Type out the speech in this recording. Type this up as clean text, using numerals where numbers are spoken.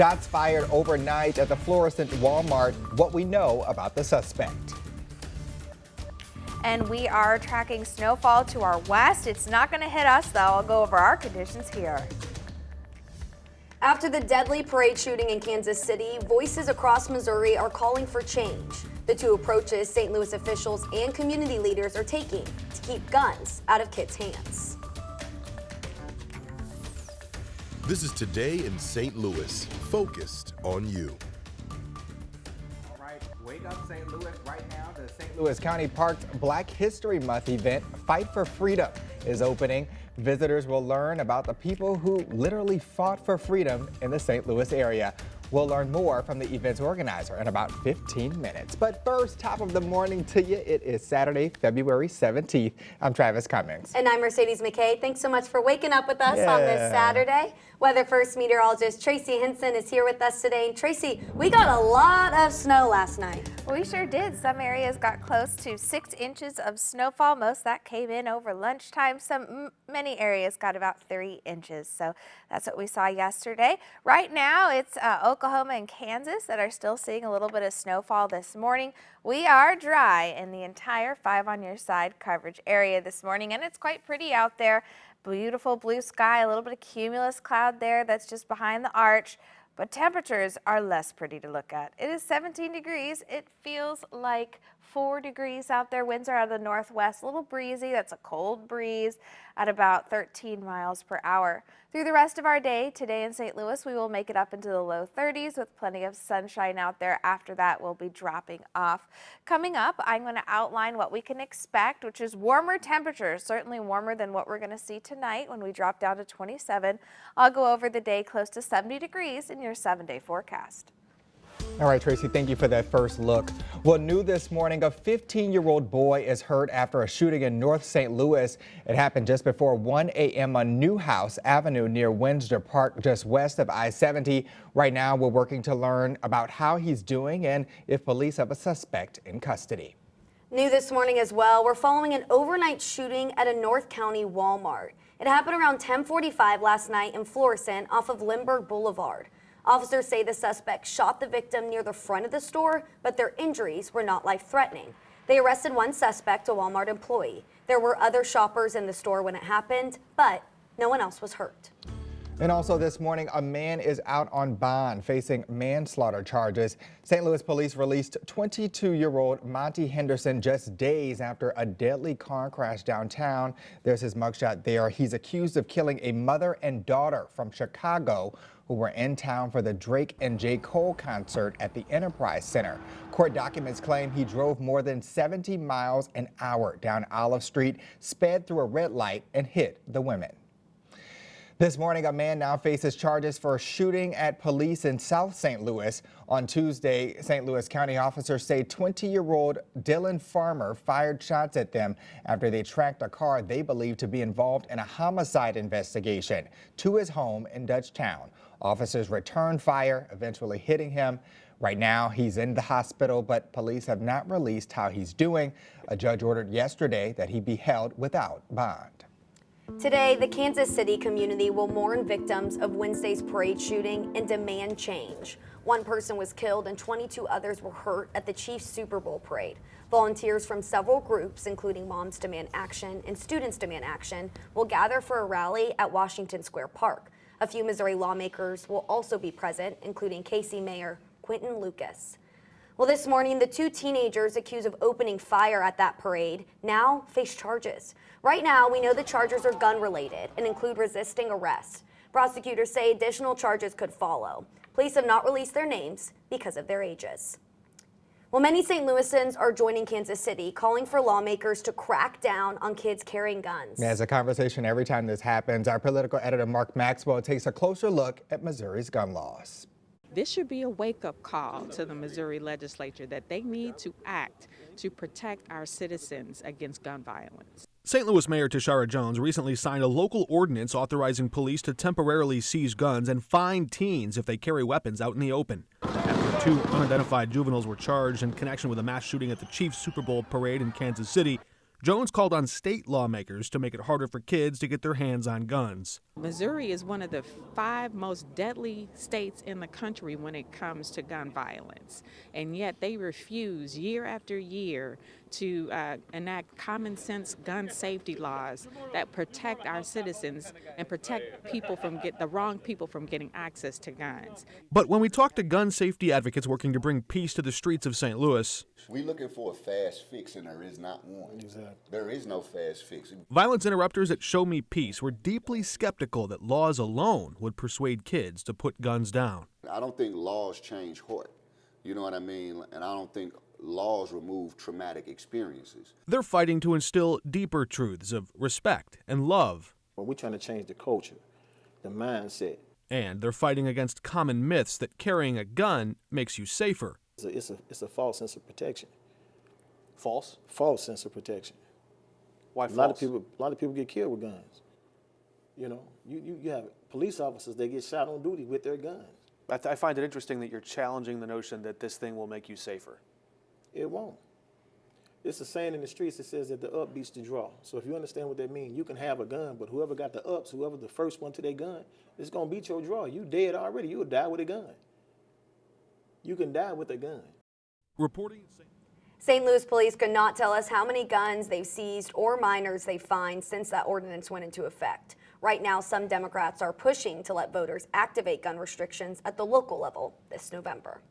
Shots fired overnight at the Florissant Walmart. What we know about the suspect. And we are tracking snowfall to our west. It's not going to hit us, though. I'll go over our conditions here. After the deadly parade shooting in Kansas City, voices across Missouri are calling for change. The two approaches St. Louis officials and community leaders are taking to keep guns out of kids' hands. This is Today in St. Louis, focused on you. All right, wake up St. Louis right now. The St. Louis County Parks Black History Month event, Fight for Freedom, is opening. Visitors will learn about the people who literally fought for freedom in the St. Louis area. We'll learn more from the event's organizer in about 15 minutes. But first, top of the morning to you. It is Saturday, February 17th. I'm Travis Cummings. And I'm Mercedes McKay. Thanks so much for waking up with us on this Saturday. Weather First meteorologist Tracy Henson is here with us today. And Tracy, we got a lot of snow last night. We sure did. Some areas got close to 6 inches of snowfall. Most of that came in over lunchtime. Many areas got about 3 inches. So that's what we saw yesterday. Right now, it's Oklahoma and Kansas that are still seeing a little bit of snowfall this morning. We are dry in the entire 5 on your side coverage area this morning, and it's quite pretty out there. Beautiful blue sky, a little bit of cumulus cloud there that's just behind the arch, but temperatures are less pretty to look at. It is 17 degrees. It feels like 4 degrees out there. Winds are out of the northwest, a little breezy. That's a cold breeze at about 13 miles per hour. Through the rest of our day today in St. Louis, we will make it up into the low 30s with plenty of sunshine out there. After that, we'll be dropping off. Coming up, I'm going to outline what we can expect, which is warmer temperatures, certainly warmer than what we're going to see tonight when we drop down to 27. I'll go over the day close to 70 degrees in your 7-day forecast. All right, Tracy, thank you for that first look. Well, new this morning, a 15-year-old boy is hurt after a shooting in North St. Louis. It happened just before 1 a.m. on Newhouse Avenue near Windsor Park, just west of I-70. Right now, we're working to learn about how he's doing and if police have a suspect in custody. New this morning as well, we're following an overnight shooting at a North County Walmart. It happened around 10:45 last night in Florissant off of Lindbergh Boulevard. Officers say the suspect shot the victim near the front of the store, but their injuries were not life-threatening. They arrested one suspect, a Walmart employee. There were other shoppers in the store when it happened, but no one else was hurt. And also this morning, a man is out on bond facing manslaughter charges. St. Louis police released 22-year-old Monty Henderson just days after a deadly car crash downtown. There's his mugshot there. He's accused of killing a mother and daughter from Chicago who were in town for the Drake and J. Cole concert at the Enterprise Center. Court documents claim he drove more than 70 miles an hour down Olive Street, sped through a red light, and hit the women. This morning, a man now faces charges for shooting at police in South St. Louis. On Tuesday, St. Louis County officers say 20-year-old Dylan Farmer fired shots at them after they tracked a car they believe to be involved in a homicide investigation to his home in Dutchtown. Officers returned fire, eventually hitting him. Right now, he's in the hospital, but police have not released how he's doing. A judge ordered yesterday that he be held without bond. Today, the Kansas City community will mourn victims of Wednesday's parade shooting and demand change. One person was killed and 22 others were hurt at the Chiefs Super Bowl parade. Volunteers from several groups, including Moms Demand Action and Students Demand Action, will gather for a rally at Washington Square Park. A few Missouri lawmakers will also be present, including KC Mayor Quinton Lucas. Well, this morning, the 2 teenagers accused of opening fire at that parade now face charges. Right now, we know the charges are gun-related and include resisting arrest. Prosecutors say additional charges could follow. Police have not released their names because of their ages. Well, many St. Louisans are joining Kansas City, calling for lawmakers to crack down on kids carrying guns. Yeah, it's a conversation every time this happens. Our political editor, Mark Maxwell, takes a closer look at Missouri's gun laws. This should be a wake-up call to the Missouri legislature that they need to act to protect our citizens against gun violence. St. Louis Mayor Tashara Jones recently signed a local ordinance authorizing police to temporarily seize guns and fine teens if they carry weapons out in the open. After 2 unidentified juveniles were charged in connection with a mass shooting at the Chiefs Super Bowl parade in Kansas City, Jones called on state lawmakers to make it harder for kids to get their hands on guns. Missouri is one of the 5 most deadly states in the country when it comes to gun violence, and yet they refuse year after year to enact common sense gun safety laws that protect our citizens and protect the wrong people from getting access to guns. But when we talk to gun safety advocates working to bring peace to the streets of St. Louis, we're looking for a fast fix, and there is not one. Exactly. There is no fast fix. violence interrupters at Show Me Peace were deeply skeptical that laws alone would persuade kids to put guns down. I don't think laws change heart. You know what I mean? And I don't think laws remove traumatic experiences. They're fighting to instill deeper truths of respect and love. Well, we're trying to change the culture, the mindset. And they're fighting against common myths that carrying a gun makes you safer. It's a false sense of protection. False? False sense of protection. Why A false? lot of people get killed with guns. You know, you have police officers, they get shot on duty with their guns. I find it interesting that you're challenging the notion that this thing will make you safer. It won't. It's a saying in the streets that says that the up beats the draw. So if you understand what that means, you can have a gun, but whoever got the ups, whoever the first one to their gun, it's gonna beat your draw. You dead already, you'll die with a gun. You can die with a gun. Reporting. St. Louis police could not tell us how many guns they've seized or minors they've fined since that ordinance went into effect. Right now, some Democrats are pushing to let voters activate gun restrictions at the local level this November.